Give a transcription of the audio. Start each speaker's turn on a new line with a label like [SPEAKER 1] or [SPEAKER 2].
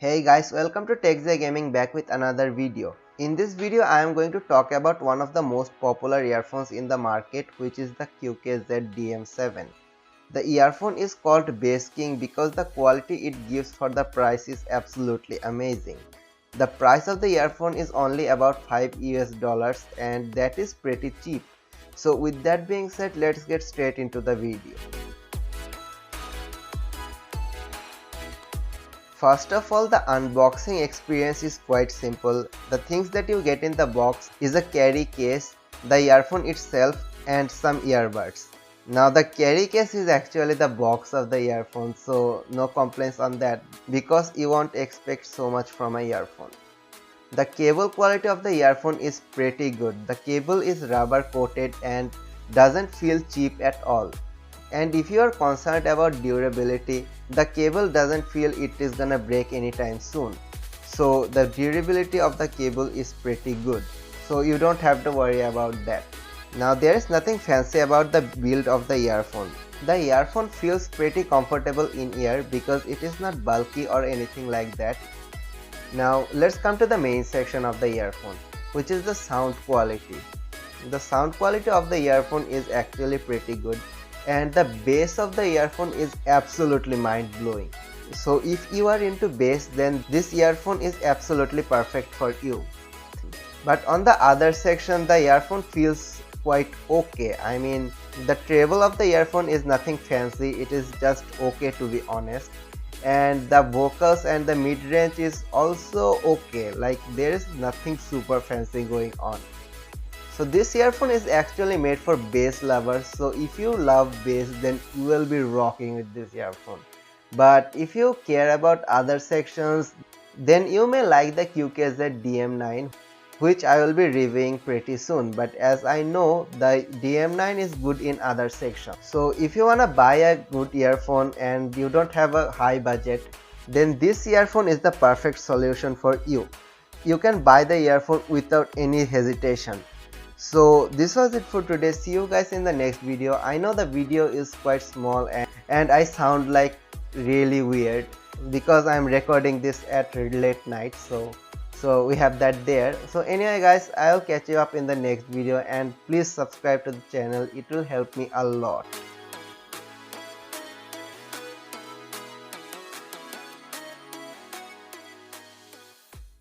[SPEAKER 1] Hey guys, welcome to Qkz Gaming back with another video. In this video I am going to talk about one of the most popular earphones in the market, which is the Qkz Dm7. The earphone is called Bass King because the quality it gives for the price is absolutely amazing. The price of the earphone is only about $5 and that is pretty cheap. So with that being said, let's get straight into the video. First of all, the unboxing experience is quite simple. The things that you get in the box is a carry case, the earphone itself and some earbuds. Now the carry case is actually the box of the earphone, so no complaints on that because you won't expect so much from a earphone. The cable quality of the earphone is pretty good. The cable is rubber coated and doesn't feel cheap at all. And if you are concerned about durability, the cable doesn't feel it is gonna break anytime soon. So the durability of the cable is pretty good. So you don't have to worry about that. Now there is nothing fancy about the build of the earphone. The earphone feels pretty comfortable in ear because it is not bulky or anything like that. Now let's come to the main section of the earphone, which is the sound quality. The sound quality of the earphone is actually pretty good. And the bass of the earphone is absolutely mind-blowing. So if you are into bass, then this earphone is absolutely perfect for you. But on the other section, the earphone feels quite okay. I mean, the treble of the earphone is nothing fancy, it is just okay, to be honest. And the vocals and the mid-range is also okay, like there is nothing super fancy going on. So this earphone is actually made for bass lovers, so if you love bass, then you will be rocking with this earphone. But if you care about other sections, then you may like the Qkz Dm7, which I will be reviewing pretty soon. But as I know, the Dm7 is good in other sections. So if you wanna buy a good earphone and you don't have a high budget, then this earphone is the perfect solution for you. You can buy the earphone without any hesitation. So this was it for today. See you guys in the next video. I know the video is quite small and I sound like really weird because I'm recording this at late night, so we have that there. So anyway guys, I'll catch you up in the next video and please subscribe to the channel, it will help me a lot.